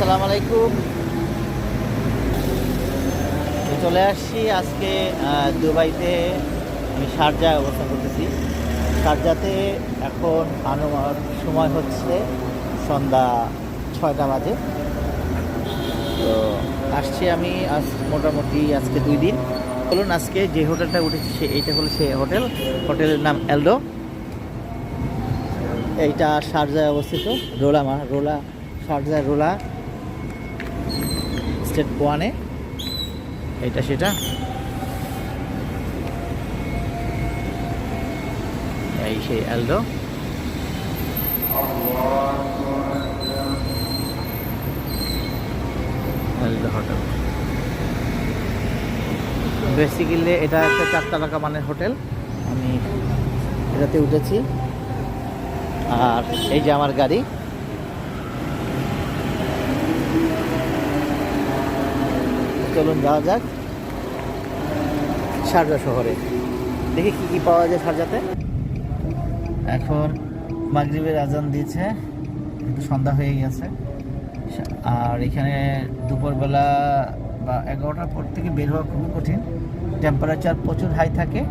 আসসালামু আলাইকুম। চলে আসছি আজকে দুবাইতে। আমি শারজায় অবস্থান করতেছি। শারজাতে এখন আমার সময় হচ্ছে সন্ধ্যা 6টা বাজে। তো আসছি আমি আজ মোটামুটি আজকে 2 দিন। বলুন, আজকে যে হোটেলটা উঠেছি এইটা হলো সেই হোটেলের নাম এলডো। এইটা শারজায় অবস্থিত। রোলা শারজায় রোলা স্টেট 1-এ। এটা সেটা এই সেই এলডো। হোটেল বেসিক্যালি এটা একটা 4 তারকা মানের হোটেল। আমি এটাতে উঠেছি। আর এই যে আমার গাড়ি। চলুন যাওয়া যাক শারজা শহরে, দেখি কি কি পাওয়া যায় শারজাতে। এখন মাগরিবের আজান দিয়েছে, কিন্তু সন্ধ্যা হয়ে গেছে। আর এখানে দুপুরবেলা বা 11টার পর থেকে বের হওয়া খুবই কঠিন। টেম্পারেচার প্রচুর হাই থাকে।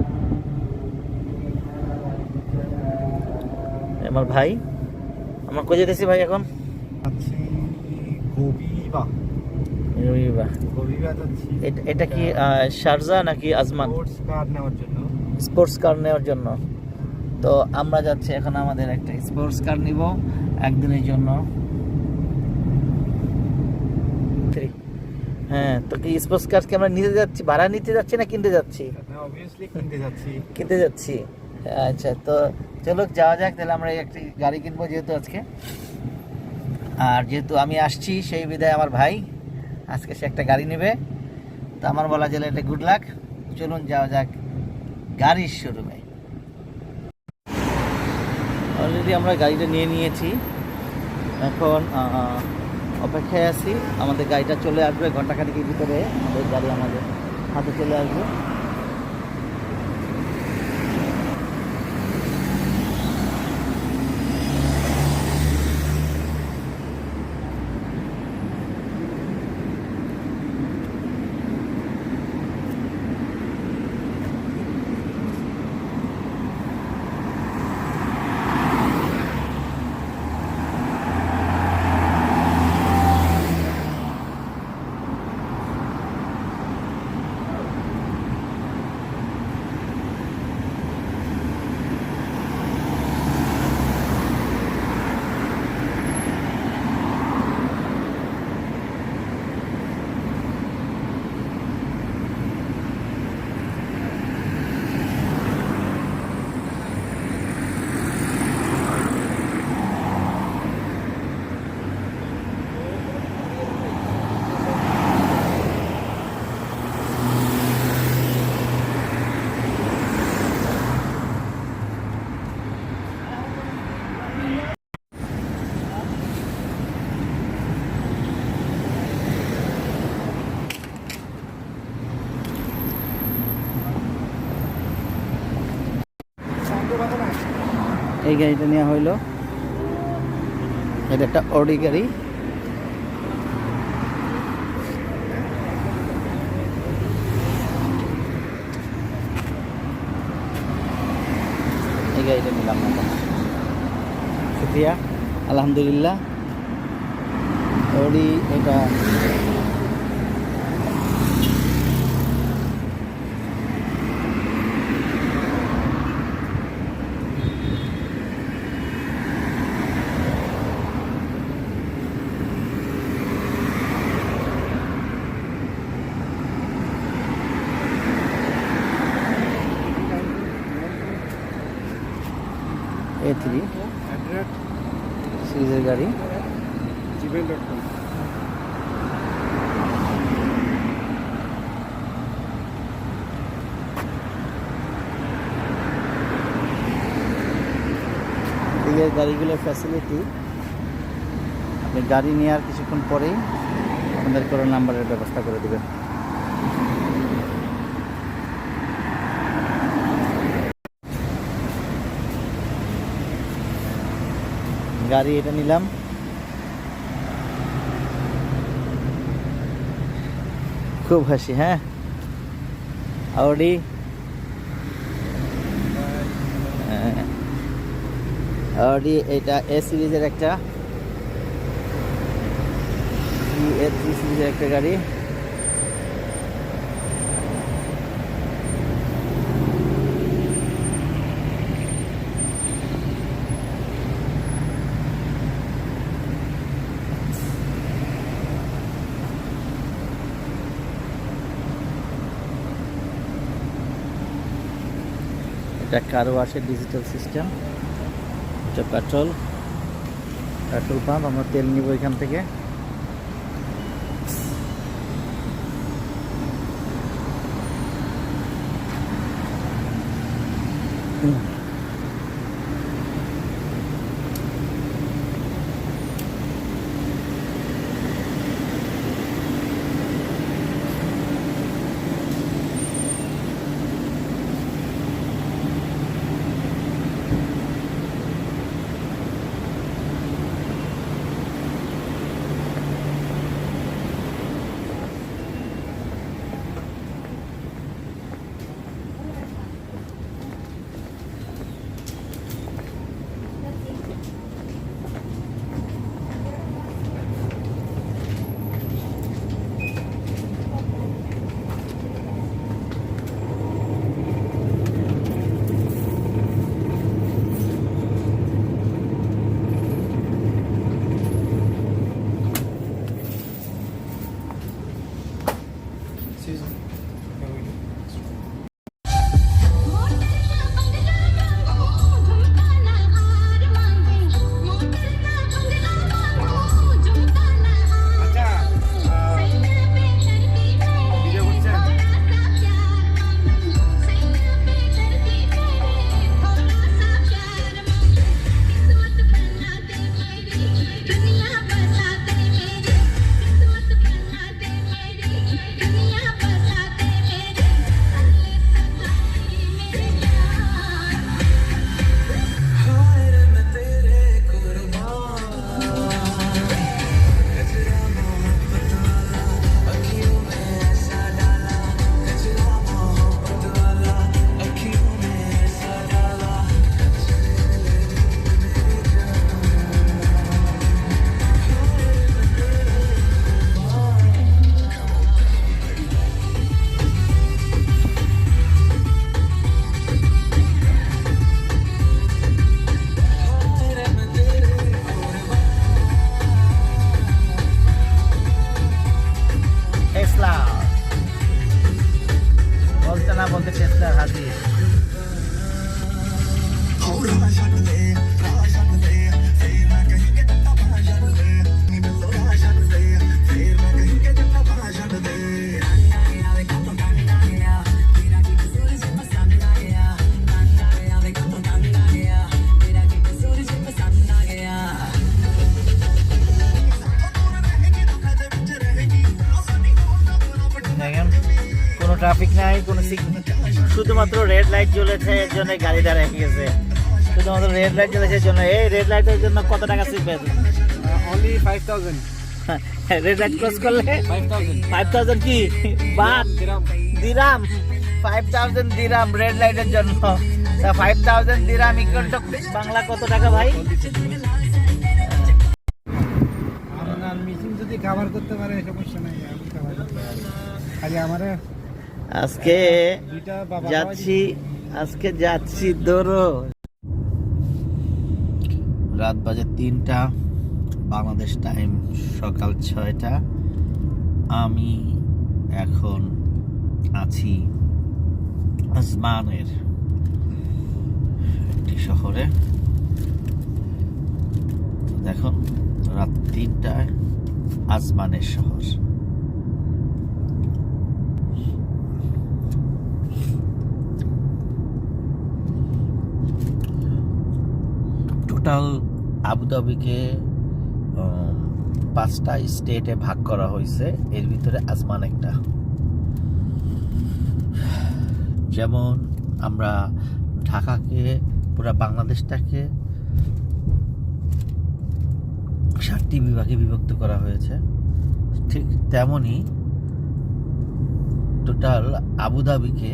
আমার ভাই, আমরা কোথায় যেতেছি ভাই? এখন এটা কি শারজা নাকি আজমান? স্পোর্টস কার নেওয়ার জন্য। তো আমরা যাচ্ছি এখন, আমাদের একটা স্পোর্টস কার নিব একদিনের জন্য। হ্যাঁ, তো কি স্পোর্টস কার কি আমরা নিতে যাচ্ছি, ভাড়া নিতে যাচ্ছি না কিনতে যাচ্ছি? কিনতে যাচ্ছি। আচ্ছা, তো চলো যাওয়া যাক। তাহলে আমরা একটি গাড়ি কিনবো যেহেতু আজকে। আর যেহেতু আমি আসছি সেই বিধায় আমার ভাই আজকে সে একটা গাড়ি নেবে। তো আমার বলা গেলে এটা গুড লাক। চলুন যাওয়া যাক গাড়ির শোরুমে। অলরেডি আমরা গাড়িটা নিয়ে নিয়েছি। এখন অপেক্ষায় আছি, আমাদের গাড়িটা চলে আসবে ঘন্টাখানেকের ভিতরে। আমাদের গাড়ি আমাদের হাতে চলে আসবে। এই গাড়িটা নেওয়া হইলো। এটা একটা অডি গাড়ি। এই গাড়িটা নিলাম না, শুক্রিয়া, আলহামদুলিল্লাহ। অডি এটা A3 সিরিজের গাড়ি। এই গাড়িগুলোর ফ্যাসিলিটি, আপনি গাড়ি নেওয়ার কিছুক্ষণ পরেই আমাদের কোনো নাম্বারের ব্যবস্থা করে দেবেন। গাড়ি এটা নিলাম। খুব হাসি। হ্যাঁ, আউডি আউডি এটা এ সিরিজের একটা এ3 সিরিজের একটা গাড়ি। এটা কার ওয়াশের ডিজিটাল সিস্টেম। এটা পেট্রোল পাম্প। আমরা তেল নিব এখান থেকে। টেসলা বলতে না বলতে টেসলার হাজির। কোনো ট্রাফিক নাই, কোনো সিগন্যাল, শুধুমাত্র রেড লাইট জ্বলেছে, এর জন্য গাড়ি দাঁড়িয়ে গেছে। শুধুমাত্র রেড লাইট জ্বলেছে এর জন্য। এই রেড লাইটের জন্য কত টাকা শিখবে? only 5,000 রেড লাইট ক্রস করলে 5,000 কি বাদ দিরাম? 5,000 দিরাম রেড লাইটের জন্য। 5,000 দিরাম ইকুয়াল টু বাংলা কত টাকা ভাই? আপনার মেশিন যদি কভার করতে পারে সমস্যা নাই, আমি কভার করতে পারি। খালি আমারে আজকে দুইটা বাবা যাচ্ছি দৌড়ো। রাত বাজে 3টা, বাংলাদেশ টাইম সকাল 6টা। আমি এখন আছি আজমানের একটি শহরে। দেখুন, রাত 3টায় আজমানের শহর। টোটাল আবুধাবিকে 5টা স্টেটে ভাগ করা হয়েছে, এর ভিতরে আজমান একটা। যেমন আমরা ঢাকাকে, পুরা বাংলাদেশটাকে 7টি বিভাগে বিভক্ত করা হয়েছে, ঠিক তেমনি টোটাল আবুধাবিকে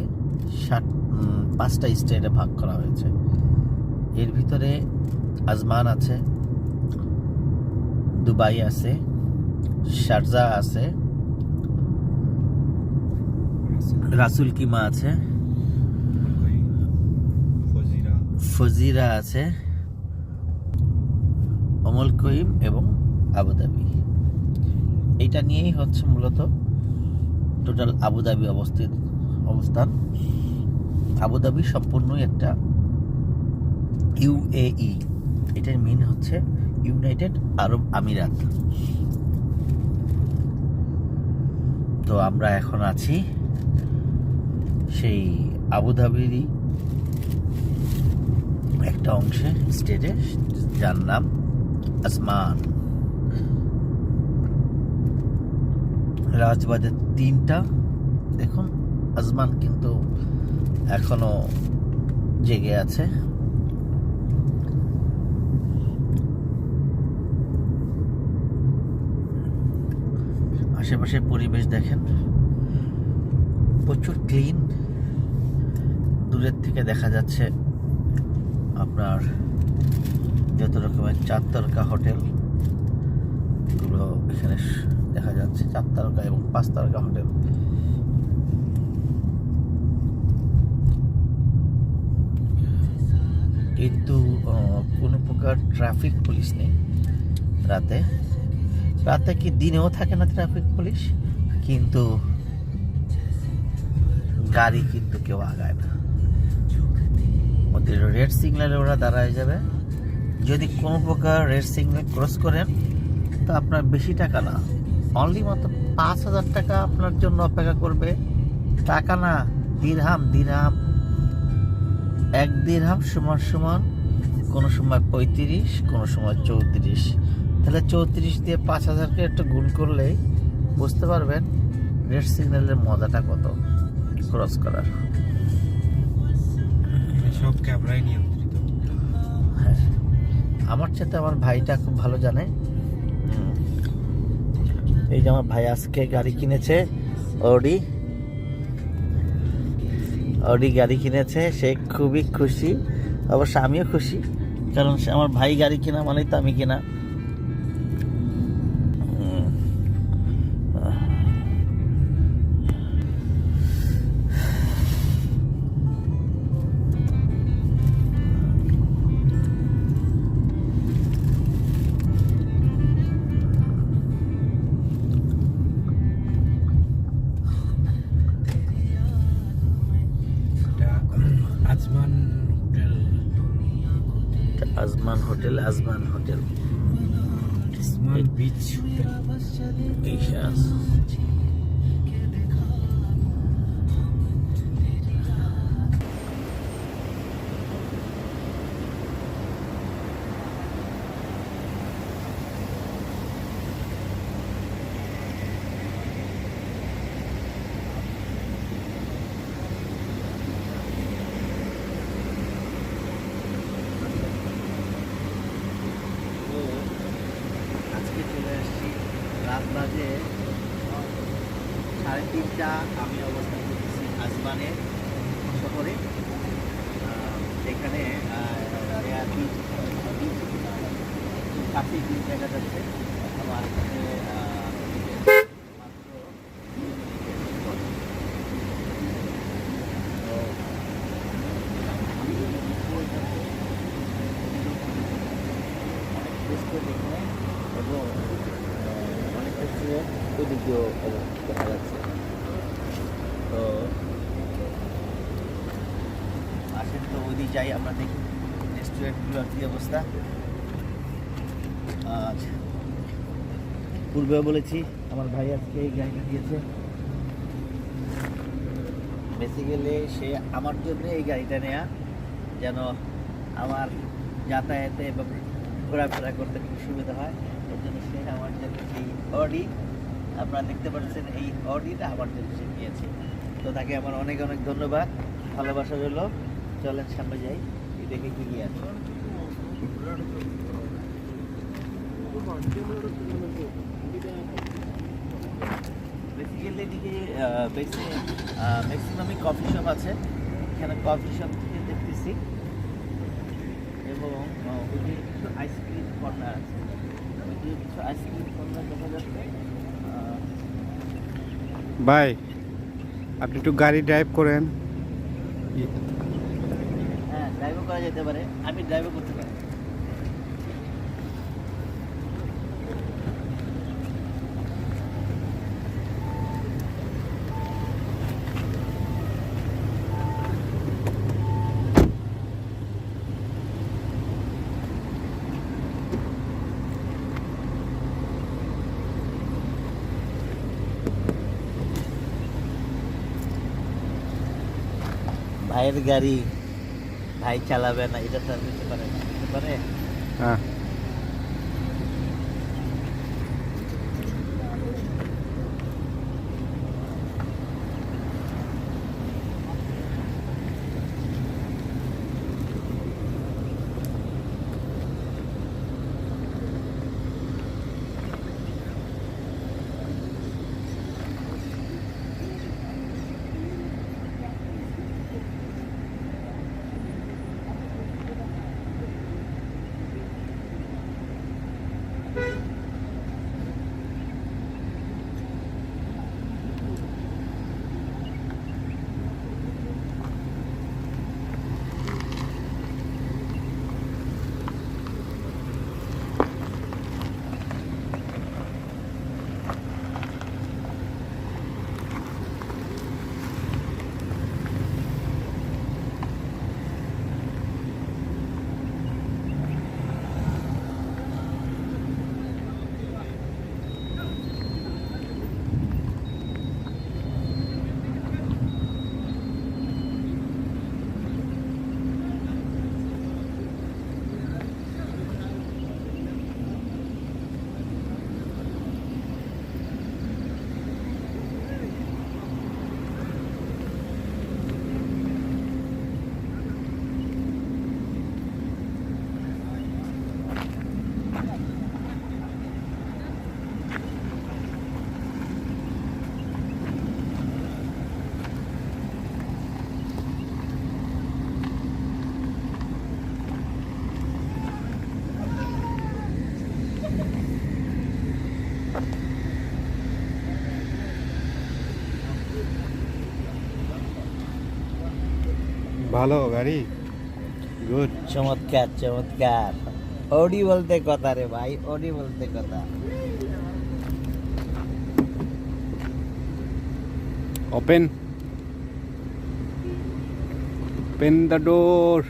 5টা স্টেটে ভাগ করা হয়েছে। এর ভিতরে আজমান আছে, দুবাই আছে, শারজা আছে, রাসুল কিমা আছে, ফজিরা আছে, অমল করিম এবং আবুধাবি। এইটা নিয়েই হচ্ছে মূলত টোটাল আবুধাবি অবস্থান। আবুধাবি সম্পূর্ণই একটা ইউএই, এটার মিন হচ্ছে ইউনাইটেড আরব আমিরাত। তো আমরা এখন আছি সেই আবুধাবিরই একটা অংশে, স্টেটে, যার নাম আজমান। রাজবাজে 3টা। দেখুন আজমান কিন্তু এখনো জেগে আছে। আশেপাশে পরিবেশ দেখেন, প্রচুর ক্লিন। দূরের থেকে দেখা যাচ্ছে আপনার যত রকমের 4 তারকা হোটেল গুলো এখানে দেখা যাচ্ছে, 4 তারকা এবং 5 তারকা হোটেল। কিন্তু কোনো প্রকার ট্রাফিক পুলিশ নেই রাতে। রাতে কি দিনেও থাকে না ট্রাফিক পুলিশ, কিন্তু গাড়ি কিন্তু কেউ আগায় না। ওদের রেড সিগন্যালে ওরা দাঁড়ায় যাবে। যদি কোনো প্রকার রেড সিগন্যাল ক্রস করেন তো আপনার বেশি টাকা না, অনলি মাত্র 5,000 টাকা আপনার জন্য অপেক্ষা করবে। টাকা না, দিরহাম। 1 দিরহাম সমান কোনো সময় 35, কোনো সময় 34। তাহলে 34 দিয়ে 5,000কে একটু গুণ করলেই বুঝতে পারবেন রেড সিগন্যালের মজাটা কত ক্রস করার। সব ক্যামেরায় নিয়ন্ত্রিত। হ্যাঁ, আমার সাথে আমার ভাইটা খুব ভালো জানে। এই যে আমার ভাই আজকে গাড়ি কিনেছে, অডি গাড়ি কিনেছে। সে খুবই খুশি, অবশ্য আমিও খুশি, কারণ সে আমার ভাই গাড়ি কিনা মানেই তো আমি কিনা। আজমান হোটেল, স্মার্ট বিচ আজকে চলে আসছি, রাত বাজে 3:30। আমি অবস্থান করতেছি আজমানের শহরে। এখানে কাছে বিচ দেখা যাচ্ছে। আমার এখানে এবং অনেক ক্ষেত্রে ওদিকেও দেখা যাচ্ছে। তো আসেন তো ওইদিকে যাই, আমরা দেখি রেস্টুরেন্টগুলোর কী অবস্থা। আজ পূর্বেও বলেছি আমার ভাই আজকে এই গাড়িটা দিয়েছে। বেসিক্যালি সে আমার জন্য এই গাড়িটা নেয়া, যেন আমার যাতায়াতে এবং ঘোরাফেরা করতে খুব সুবিধা হয়। এর জন্য সে আমার জন্য এই অডি, আপনারা দেখতে পাচ্ছেন এই অডিটা আমার জন্য সে নিয়েছে। তো তাকে আমার অনেক অনেক ধন্যবাদ, ভালোবাসা রইল। চলেন সামনে যাই, দেখে কি নিয়ে আছে। বেসিক্যালি বেসিক্যালি এদিকে ম্যাক্সিমামই কফি শপ আছে। এখানে কফি শপ থেকে দেখতেছি, এবং ওইদিকে কিছু আইসক্রিম কর্নার আছে, ওইদিকে কিছু আইসক্রিম কর্নার দেখা যাচ্ছে। ভাই আপনি একটু গাড়ি ড্রাইভ করেন। হ্যাঁ, ড্রাইভও করা যেতে পারে, আমি ড্রাইভও করতে পারি। ভাইয়ের গাড়ি, ভাই চালাবে না, এটা তো আর নিতে পারে না, নিতে পারে। হ্যাঁ ভালো গাড়ি, গুড। চমৎকার চমৎকার, অডি বলতে কথা রে ভাই, অডি বলতে কথা। Open open the door.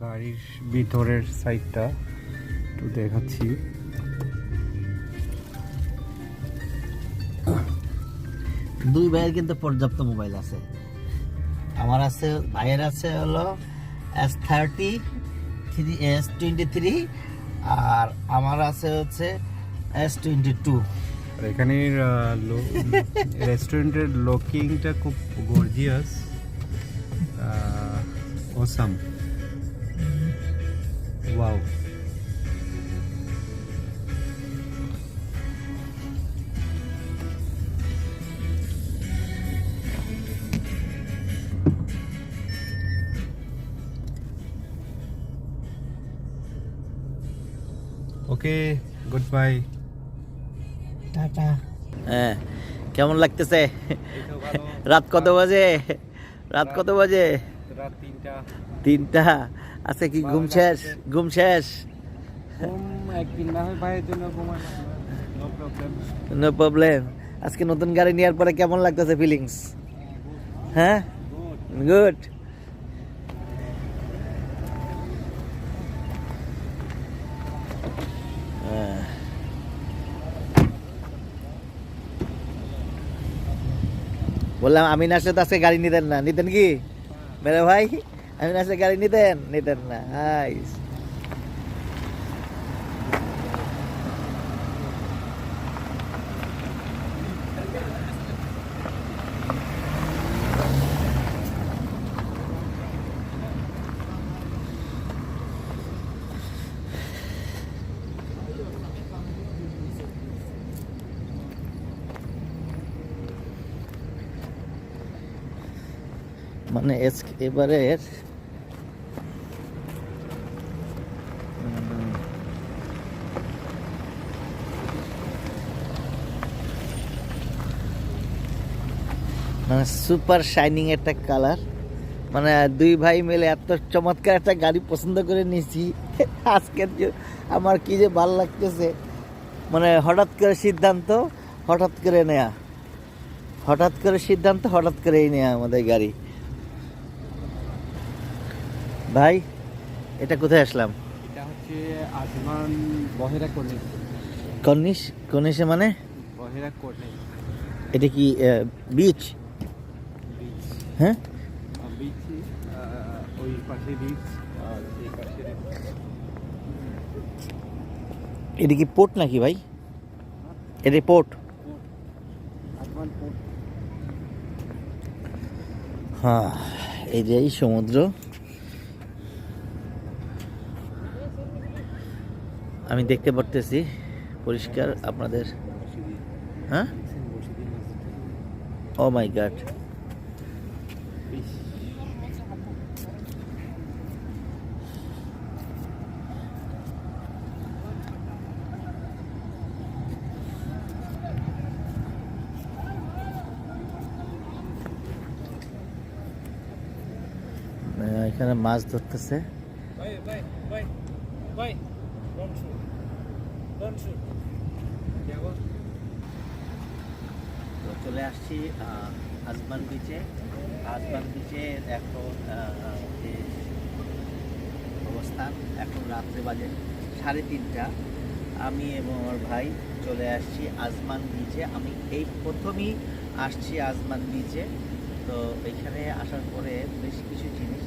গাড়ির ভিতরের সাইডটা একটু দেখাচ্ছি। দুই ভাইয়ের কিন্তু পর্যাপ্ত মোবাইল আছে। আমার আছে, ভাইয়ের আছে হলো S30, S23, আর আমার আছে হচ্ছে S22। আর এখানের রেস্টুরেন্টের লুকিংটা খুব গর্জিয়াস, অসাম, ওয়াও। ওকে, গুড বাই, টাটা। হ্যাঁ, কেমন লাগতেছে? রাত কত বাজে? রাত কত বাজে? রাত 3টা। আচ্ছা, কি ঘুম শেষ? ঘুম শেষ? একদিন না হয় ভাইয়ের জন্য ঘুমান, নো প্রবলেম। No problem. আজকে নতুন গাড়ি নেওয়ার পরে কেমন লাগতেছে ফিলিংস? হ্যাঁ, গুড। বললাম আমিন আসলে তো আজকে গাড়ি নিতেন না, নিতেন কি মেরে ভাই? আমিন আসলে গাড়ি নিতেন না। মানে এবারের মানে সুপার শাইনিং একটা কালার, মানে দুই ভাই মিলে এত চমৎকার একটা গাড়ি পছন্দ করে নিয়েছি আজকের যে আমার কি যে ভালো লাগতেছে। মানে হঠাৎ করে সিদ্ধান্ত, হঠাৎ করে নেয়া, হঠাৎ করেই নেয়া আমাদের গাড়ি। ভাই এটা কোথায় আসলাম? এটা হচ্ছে আজমান বহেরা কর্নিশ। কর্নিশে মানে বহেরা কর্নিশ এটা কি বিচ? বিচ, হ্যাঁ, বিচ ওই পাশে বিচ আর এই পাশে এটা কি পোর্ট নাকি ভাই? এটা পোর্ট? Ajman port. হ্যাঁ, এই যে এই সমুদ্র। আমি দেখতে পারতেছি পরিষ্কার আপনাদের। হ্যাঁ, ও মাই গড, এখানে মাছ ধরতেছে। তো চলে আসছি আজমান বিচে। আজমান বিচের এখন যে অবস্থান, এখন রাত্রে বাজে 3:30। আমি এবং আমার ভাই চলে আসছি আজমান বিচে। আমি এই প্রথমেই আসছি আজমান বিচে। তো এখানে আসার পরে বেশ কিছু জিনিস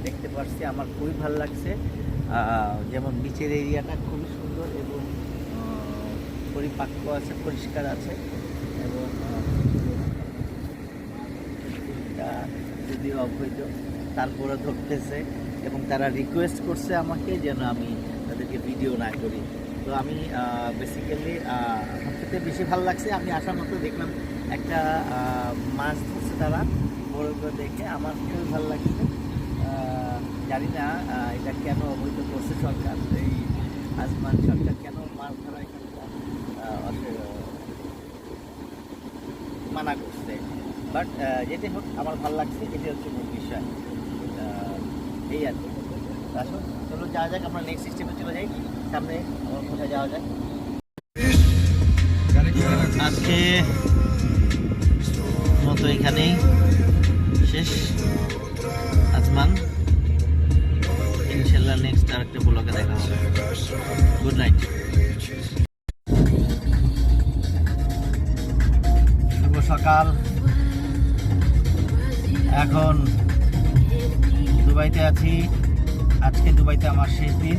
দেখতে পাচ্ছি, আমার খুবই ভালো লাগছে। যেমন বিচের এরিয়াটা খুবই সুন্দর এবং পরিপাক্ক আছে, পরিষ্কার আছে এবং যদি অবৈধ তারপরে ধরতেছে এবং তারা রিকোয়েস্ট করছে আমাকে যেন আমি তাদেরকে ভিডিও না করি। তো আমি বেসিক্যালি সবথেকে বেশি ভালো লাগছে, আমি আসার মতো দেখলাম একটা মাছ ধরছে তারা বড় করে, দেখে আমার খুবই ভালো লাগছে। জানি না এটা কেন অবৈধ করছে সরকার, এই আজমান সরকার কেন মাছ ধরা এখানটা মানা করছে, বাট যেটাই হোক আমার ভালো লাগছে, এটাই হচ্ছে মূল বিষয়। এই আর কি। আসুন চলো যাওয়া যাক, আমরা নেক্সট স্টেপে চলে যাই। সামনে আমার কোথায় যাওয়া যায়। আজকে মতো এখানেই শেষ আজমান। ইনশাল্লাহ নেক্সট আরেকটা ব্লগে দেখা হবে। Good night. শুভ সকাল। এখন দুবাইতে আছি। আজকে দুবাইতে আমার শেষ দিন।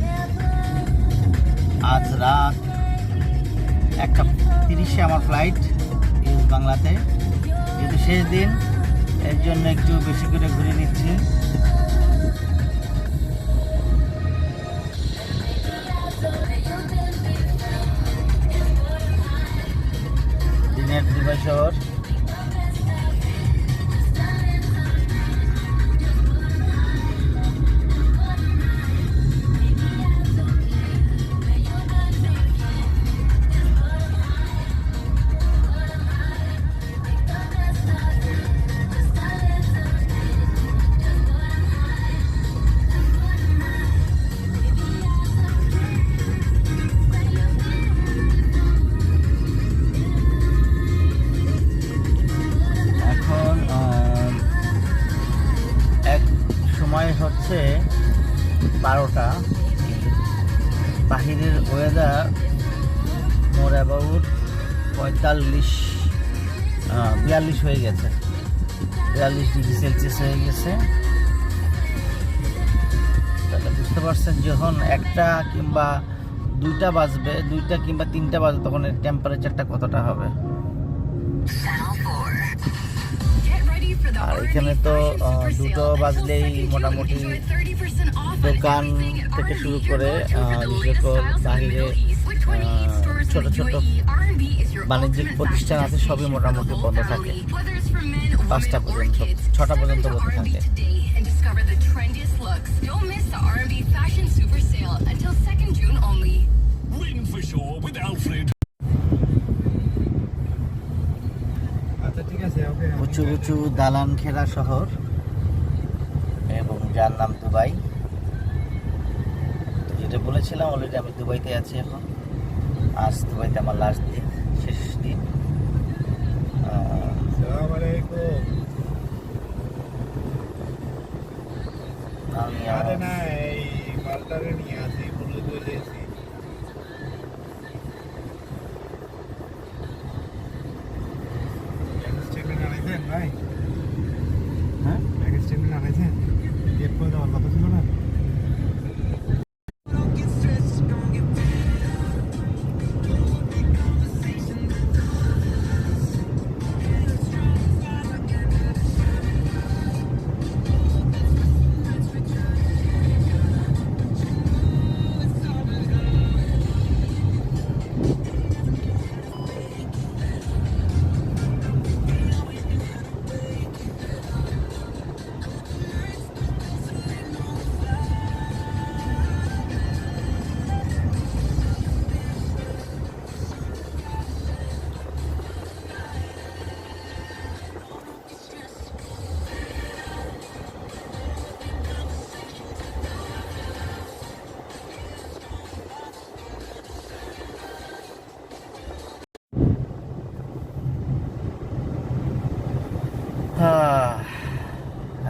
আজ রাত 1:30 আমার ফ্লাইট ইউএস বাংলাতে। যেহেতু শেষ দিন, এর জন্য একটু বেশি করে ঘুরে নিচ্ছি। দিনের দুবাই শহর। হচ্ছে 12টা। বাহিরের ওয়েদার মোর অ্যাবাউট 42 হয়ে গেছে, 42 ডিগ্রি সেলসিয়াস হয়ে গেছে। তাহলে বুঝতে পারছেন যখন 1টা কিংবা 2টা বাজবে, 2টা কিংবা 3টা বাজবে, তখন এর টেম্পারেচারটা কতটা হবে। আর এখানে তো 2টো বাজলেই মোটামুটি দোকান থেকে শুরু করে যে সকল বাহিরে ছোট ছোট বাণিজ্যিক প্রতিষ্ঠান আছে সবই মোটামুটি বন্ধ থাকে 5টা পর্যন্ত, 6টা পর্যন্ত বন্ধ থাকে। আচ্ছা ঠিক আছে, ওকে। উঁচু উঁচু দালান ঘেরা শহর এবং যার নাম দুবাই। তো যেটা বলেছিলাম অলরেডি আমি দুবাইতে আছি এখন। আজ দুবাইতে আমার লাস্ট দিন, শেষ দিন। আসসালামু আলাইকুম। আমি আরে না, এই মালটারে নিয়ে আসি, বলে দিয়েছি। স্টেটমেন্ট আনাইছেন ভাই? হ্যাঁ স্টেটমেন্ট আনাইছেন? চেক করে দেওয়ার কথা ছিল না?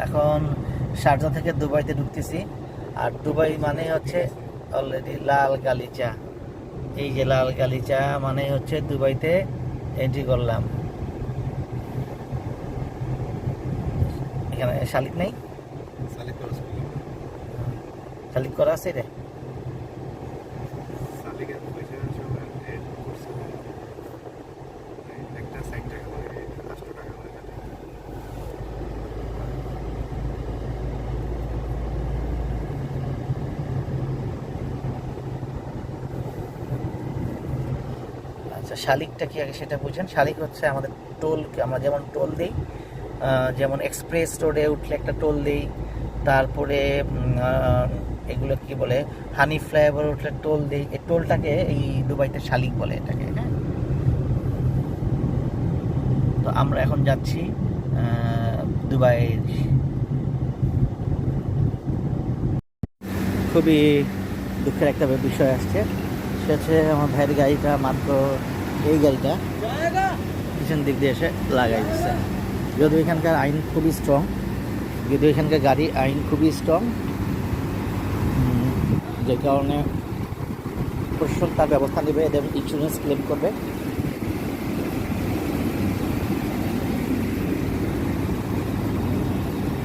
এখন শারজা থেকে দুবাইতে ঢুকতেছি। আর দুবাই মানে হচ্ছে অলরেডি লাল গালিচা। এই যে লাল গালিচা মানে হচ্ছে দুবাইতে এন্ট্রি করলাম। এখানে শালিক নেই, শালিক করা আছে রে। আচ্ছা, শালিকটা কি আগে সেটা বুঝেন। শালিক হচ্ছে আমাদের টোল, আমরা যেমন টোল দিই, যেমন এক্সপ্রেস রোডে উঠলে একটা টোল দিই, তারপরে এগুলো কি বলে হানি ফ্লাইওভার উঠলে টোল দিই। এই টোলটাকে এই দুবাইতে শালিক বলে এটাকে। হ্যাঁ, তো আমরা এখন যাচ্ছি দুবাই। খুবই দুঃখের একটা বিষয় আসছে, সে হচ্ছে আমার ভাইয়ের গাড়িটা, মাত্র এই গাড়িটা পিছন দিক দিয়ে এসে লাগাই দিচ্ছে। যদিও এখানকার আইন খুবই স্ট্রং, যদিও এখানকার গাড়ি আইন খুবই স্ট্রং, যে কারণে প্রশাসন তার ব্যবস্থা নেবে, এদের ইন্স্যুরেন্স ক্লেম করবে।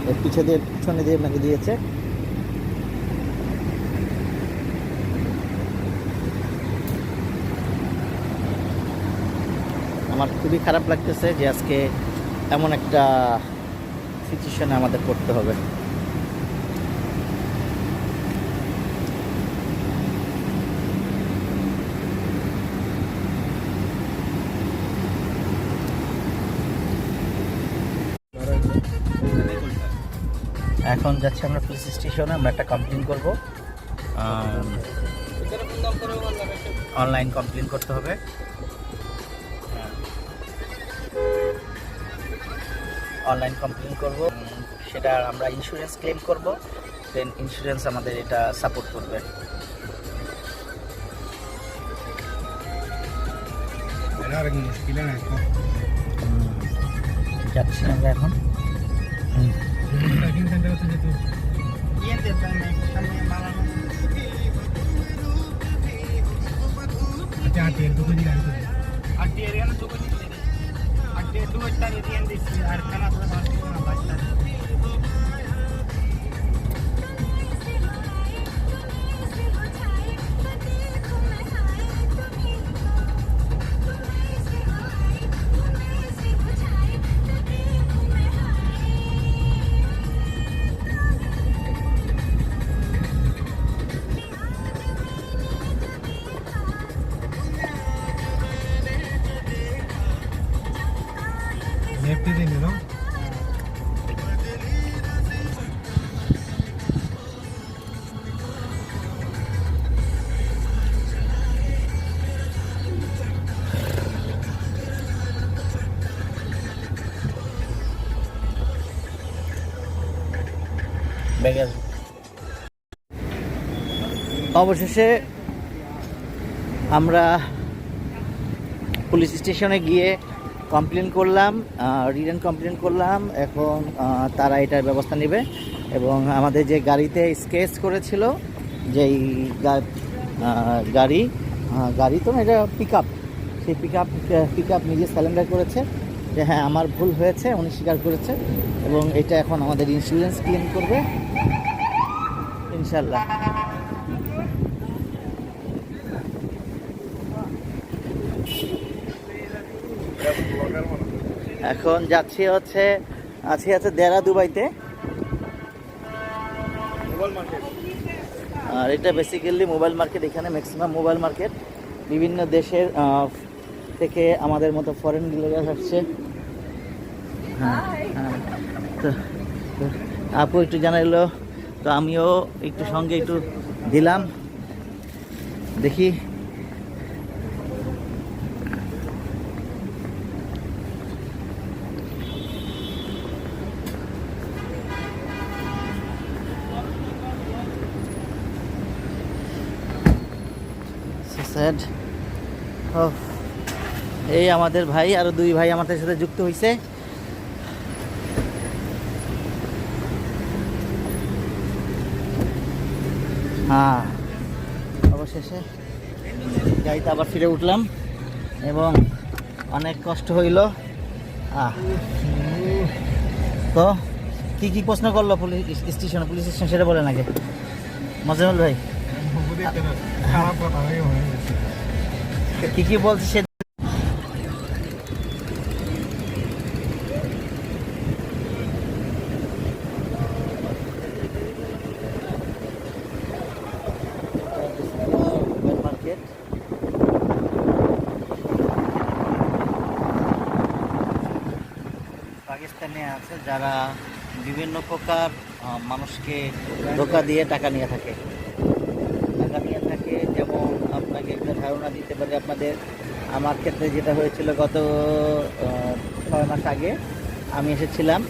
এর পিছনে দিয়ে নাকি দিয়েছে। আমার খুবই খারাপ লাগতেছে যে আজকে এমন একটা সিচুয়েশনে আমাদের পড়তে হবে। এখন যাচ্ছি আমরা পুলিশ স্টেশনে, আমরা একটা কমপ্লেন করবো। অনলাইন কমপ্লেন করতে হবে। অনলাইন কমপ্লেন করব, সেটা আমরা ইন্স্যুরেন্স ক্লেম করব, দেন ইন্স্যুরেন্স আমাদের এটা সাপোর্ট করবে। যাচ্ছি আমরা এখন। অবশেষে আমরা পুলিশ স্টেশনে গিয়ে কমপ্লেন করলাম, রিটেন কমপ্লেন করলাম। এখন তারা এটার ব্যবস্থা নেবে এবং আমাদের যে গাড়িতে স্কেচ করেছিল, যেই গাড়ি তো না, এটা পিক আপ, সেই পিক আপ নিজে স্যালেন্ডার করেছে যে হ্যাঁ আমার ভুল হয়েছে, উনি স্বীকার করেছে এবং এটা এখন আমাদের ইন্স্যুরেন্স ক্লেম করবে ইনশাল্লাহ। এখন আছি হচ্ছে দেরা দুবাইতে। আর এটা বেসিক্যালি মোবাইল মার্কেট, এখানে ম্যাক্সিমাম মোবাইল মার্কেট। বিভিন্ন দেশের থেকে আমাদের মতো ফরেন ডিলার আসছে। হ্যাঁ হ্যাঁ, তো আপু একটু জানাইলো, তো আমিও একটু সঙ্গে একটু দিলাম, দেখি। এই আমাদের ভাই, আরো 2 ভাই আমাদের সাথে যুক্ত হয়েছে। হ্যাঁ, অবশেষে গাড়িতে আবার ফিরে উঠলাম এবং অনেক কষ্ট হইল। তো কি কি প্রশ্ন করলো পুলিশ স্টেশন সেটা বলেন আগে মজামুল ভাই। খারাপ কথা হয়ে গেছে। কি কি বলছে সে মার্কেট। পাকিস্তানে আছে যারা বিভিন্ন প্রকার মানুষকে ধোঁকা দিয়ে টাকা নিয়ে থাকে। যেমন আপনাকে একটা ধারণা দিতে পারি আপনাদের, আমার ক্ষেত্রে যেটা হয়েছিল গত 6 মাস আগে আমি এসেছিলাম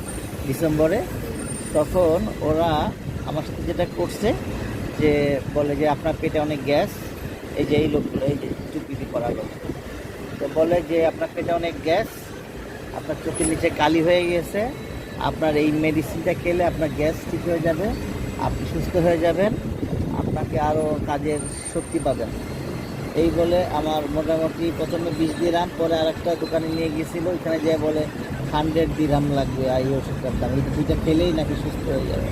ডিসেম্বরে। তখন ওরা আমার সাথে যেটা করছে যে বলে যে আপনার পেটে অনেক গ্যাস, এই যে এই লোকগুলো, এই যে টুপিটি পরা লোক, তো বলে যে আপনার পেটে অনেক গ্যাস, আপনার চোখের নিচে কালি হয়ে গেছে, আপনার এই মেডিসিনটা খেলে আপনার গ্যাস ঠিক হয়ে যাবে, আপনি সুস্থ হয়ে যাবেন, আপনাকে আরও কাজের শক্তি পাবেন। এই বলে আমার মোটামুটি প্রথমে 20 দিরহাম, পরে আরেকটা দোকানে নিয়ে গিয়েছিল, ওইখানে যেয়ে বলে 100 দিরহাম লাগবে আর এই ওষুধটার দাম, এই দুইটা খেলেই নাকি সুস্থ হয়ে যাবে।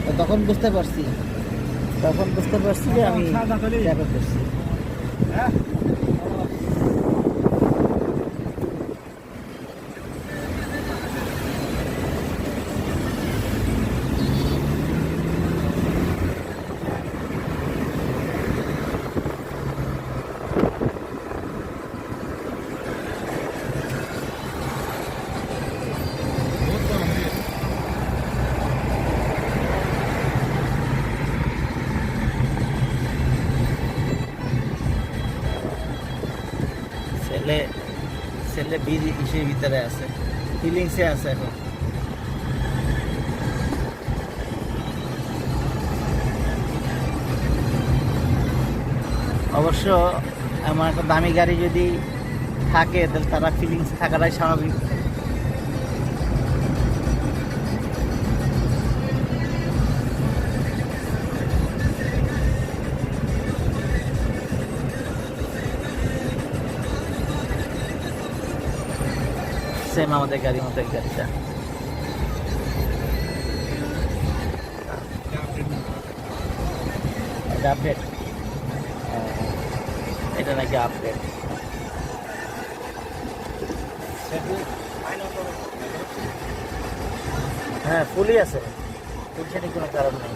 তো তখন বুঝতে পারছি যে আমি ট্যাপে করছি। ছেলে ইসের ভিতরে আছে, ফিলিংসে আছে এখন। অবশ্য এমন একটা দামি গাড়ি যদি থাকে তাহলে তারা ফিলিংস থাকাটাই স্বাভাবিক। সেম আমাদের গাড়ির মতো এই গাড়িটা। এটা আপডেট, এটা নাকি আপডেট। হ্যাঁ ফুলই আছে, টেনশনের কোনো কারণ নেই।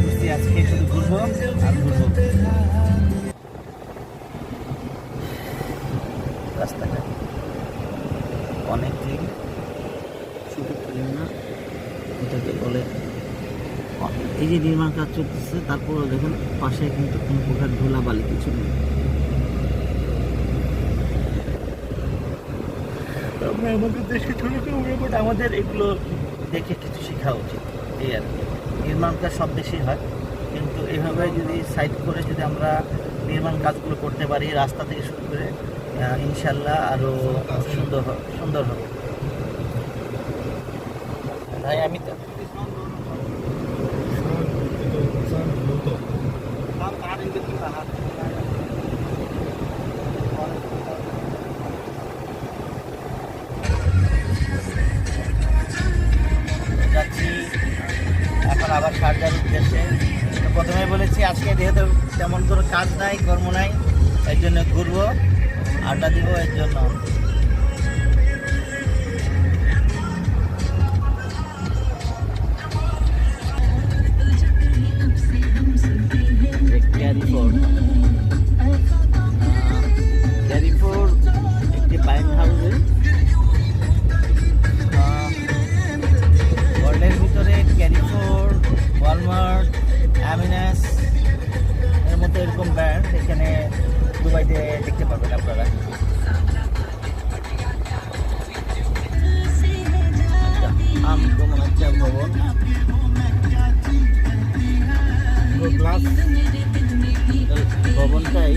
বুঝছি আজকে শুধু ঘুরবো আর ঘুরবো। রাস্তাটা অনেক ক্লিন, শুধু ক্লিন না, এটাকে বলে এই যে নির্মাণ কাজ চলতেছে, তারপর দেখুন পাশে কিন্তু কোনো প্রকার ধুলাবালি কিছু নেই। আমরা আমাদের দেশে ছোটো বাট আমাদের এগুলো দেখে কিছু শেখা উচিত। এই আর কি, নির্মাণ কাজ সব দেশেই হয়, কিন্তু এভাবে যদি সাইড করে যদি আমরা নির্মাণ কাজগুলো করতে পারি রাস্তা থেকে শুরু করে, ইনশাল্লাহ আরও সুন্দর হবে। ভাই আমি তো যাচ্ছি এখন আবার শারজার উদ্দেশ্যে। তো প্রথমে বলেছি আজকে যেহেতু তেমন কোনো কাজ নাই, কর্ম নাই, এর জন্য ঘুরবো, আড্ডা দিব, এর জন্য। ক্যারিফোর একটি পাইন হাউসে ওয়ার্ল্ডের ভিতরে ক্যারিফোর, ওয়ালমার্ট, অ্যামিনাস এর মতো এরকম ব্র্যান্ড এখানে দুবাইতে দেখতে পাবেন আপনারা। আমগমনাচ্চা ভবন, ভবনটাই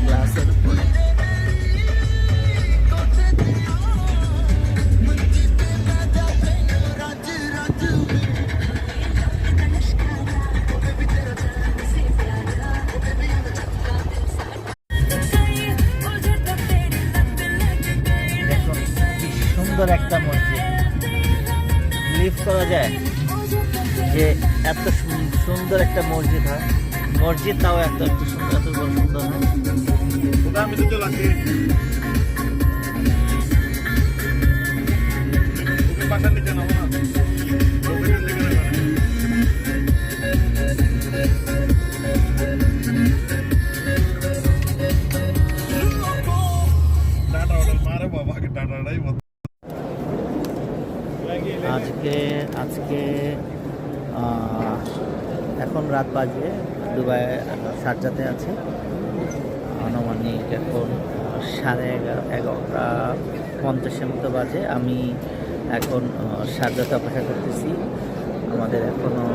গ্লাসের উপরে। দেখুন কি সুন্দর একটা মসজিদ, বিলিভ করা যায় যে এত সুন্দর একটা মসজিদ হয়। মসজিদ তাও এত সুন্দর, এত বড় সুন্দর হয়। আমি তো চলাচ্ছি বাসার নিচে নামো না, মারে বাবাকে ডাটাটাই আজকে এখন রাত বাজে, দুবাই শারজাতে আছে আনুমানিক এখন 11:30 মতো বাজে। আমি এখন শারজাতে অপেক্ষা করতেছি। আমাদের এখনও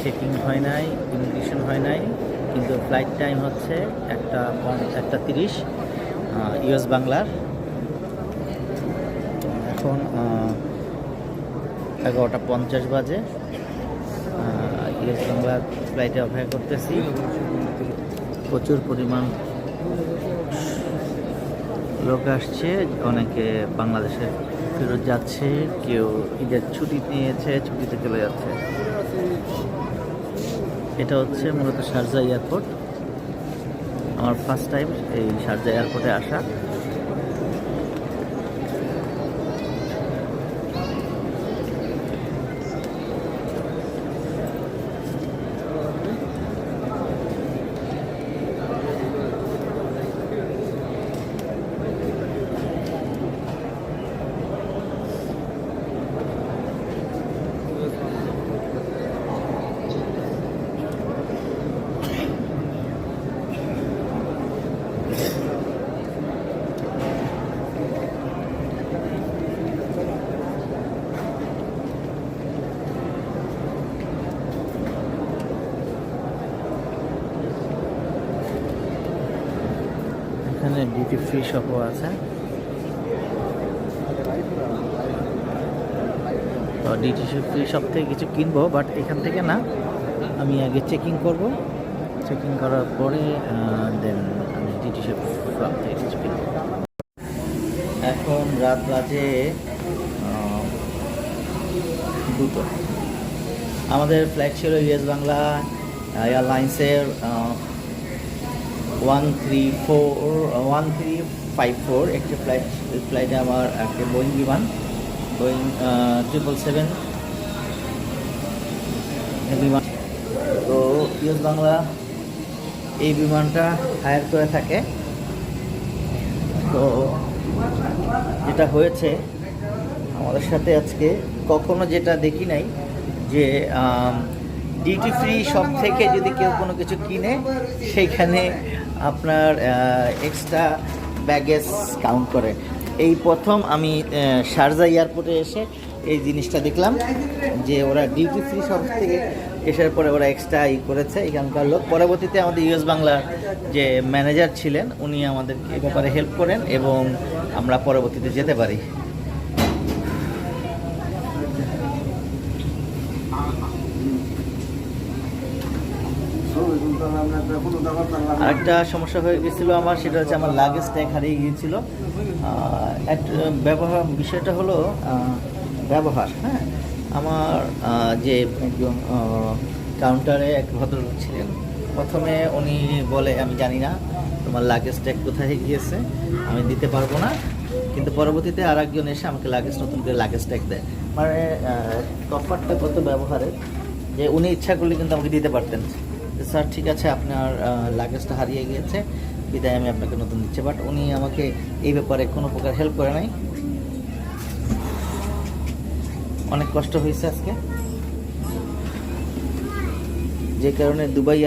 চেকিং হয় নাই, ইমিগ্রেশন হয় নাই, কিন্তু ফ্লাইট টাইম হচ্ছে 1:30 ইউএস বাংলার। এখন 11:50 বাজে, ইউএস বাংলার ফ্লাইটে অপেক্ষা করতেছি। প্রচুর পরিমাণ লোক আসছে, অনেকে বাংলাদেশে ফেরত যাচ্ছে, কেউ ঈদের ছুটি নিয়েছে, ছুটিতে চলে যাচ্ছে। এটা হচ্ছে মূলত শারজা এয়ারপোর্ট। আমার ফার্স্ট টাইম এই শারজা এয়ারপোর্টে আসা। এখানে ডিউটি ফ্রি শপও আছে। তো ডিউটি ফ্রি শপ থেকে কিছু কিনবো, বাট এখান থেকে না, আমি আগে চেকিং করব, চেকিং করার পরে দেন আমি ডিউটি শপ থেকে কিছু কিনবো। এখন রাত বাজে 2টো। আমাদের ফ্লাইট ছিল ইউএস বাংলা এয়ারলাইন্সের 1354 একটি ফ্লাইটে আমার একটা বোয়িং বিমান বোয়িং 777 বিমান। তো ইউএস বাংলা এই বিমানটা হায়ার করে থাকে। তো যেটা হয়েছে আমাদের সাথে আজকে, কখনো যেটা দেখি নাই যে ডিউটি ফ্রি শপ থেকে যদি কেউ কোনো কিছু কিনে সেইখানে আপনার এক্সট্রা ব্যাগেজ কাউন্ট করে। এই প্রথম আমি শারজা এয়ারপোর্টে এসে এই জিনিসটা দেখলাম যে ওরা ডিউটি ফ্রি শপ থেকে এসার পরে ওরা এক্সট্রা করেছে এখানকার লোক। পরবর্তীতে আমাদের ইউএস বাংলার যে ম্যানেজার ছিলেন উনি আমাদেরকে এ ব্যাপারে হেল্প করেন এবং আমরা পরবর্তীতে যেতে পারি। আরেকটা সমস্যা হয়ে গেছিলো আমার, সেটা হচ্ছে আমার লাগেজ ট্যাগ হারিয়ে গিয়েছিল। বিষয়টা হলো ব্যবহার। হ্যাঁ, আমার যে একজন কাউন্টারে এক ভদ্রলোক ছিলেন, প্রথমে উনি বলে আমি জানি না তোমার লাগেজ ট্যাগ কোথায় গিয়েছে, আমি দিতে পারবো না। কিন্তু পরবর্তীতে আর একজন এসে আমাকে নতুন করে লাগেজ ট্যাগ দেয়। মানে তফাৎটা কত ব্যবহারের, যে উনি ইচ্ছা করলে কিন্তু আমাকে দিতে পারতেন, স্যার ঠিক আছে আপনার লাগেজটা হারিয়ে গিয়েছে, বিদায় আমি আপনাকে নতুন দিচ্ছি। বাট উনি আমাকে এই ব্যাপারে কোনো প্রকার হেল্প করে নাই। অনেক কষ্ট হয়েছে আজকে, যে কারণে দুবাই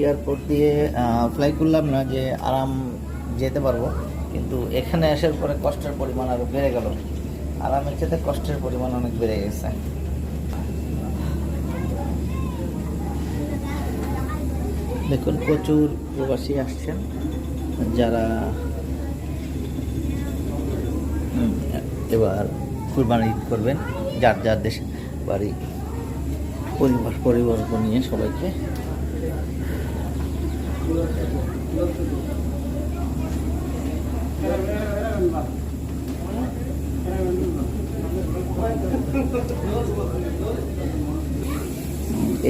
এয়ারপোর্ট দিয়ে ফ্লাই করলাম না যে আরাম যেতে পারবো, কিন্তু এখানে আসার পরে কষ্টের পরিমাণ আরও বেড়ে গেল। আরামের সাথে কষ্টের পরিমাণ অনেক বেড়ে গেছে। দেখুন প্রচুর প্রবাসী আসছেন যারা এবার কুরবানি ঈদ করবেন, যার যার দেশে বাড়ি পরিবার নিয়ে সবাইকে।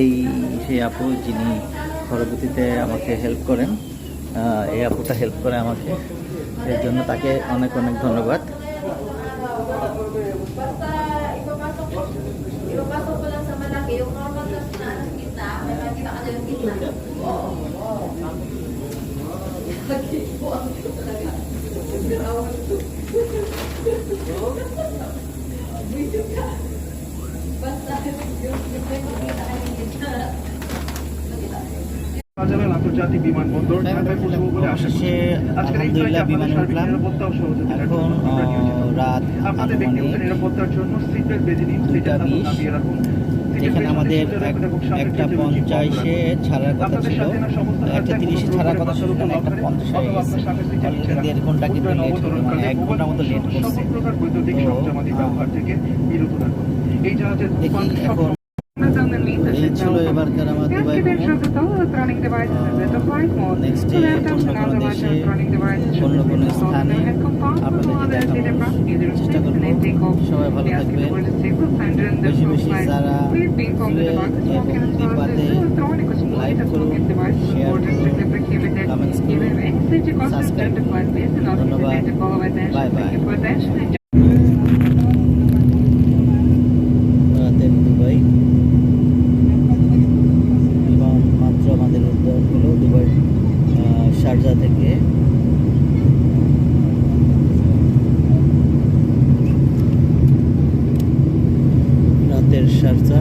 এই সেই আপু যিনি পরবর্তীতে আমাকে হেল্প করেন, এই আপুটা হেল্প করে আমাকে, এর জন্য তাকে অনেক অনেক ধন্যবাদ। আন্তর্জাতিক বিমানবন্দর অবশেষে আলহামদুলিল্লাহ বিমানে উঠলাম। এখন রাত আনুমানিক 2:20। যেখানে আমাদের 1:50-এ ছাড়ার কথা ছিল, 1:30-এ ছাড়ার কথা ছিল, কারণ 1:50 হয়ে গেছে। অলরেডি 1.5 ঘন্টা কিন্তু লেট হলো, মানে 1 ঘন্টার মতো লেট করছে। দেখি এখন এই ছিল এবারকার আমার দুবাই ভ্রমণ। নেক্সট ডে অন্য কোনো দেশে অন্য কোনো স্থানে আপনাদেরকে দেখানোর চেষ্টা করবো। সবাই ভালো থাকবেন, বেশি বেশি যারা এবং দীপাতে লাইক করুন, শেয়ার করুন, কমেন্টস করুন, সাবস্ক্রাইব করুন। ধন্যবাদ, বাই বাই। রাতের দুবাই বিমান মাত্র আমাদের উদ্যান হলো দুবাই শারজা থেকে। রাতের শারজা।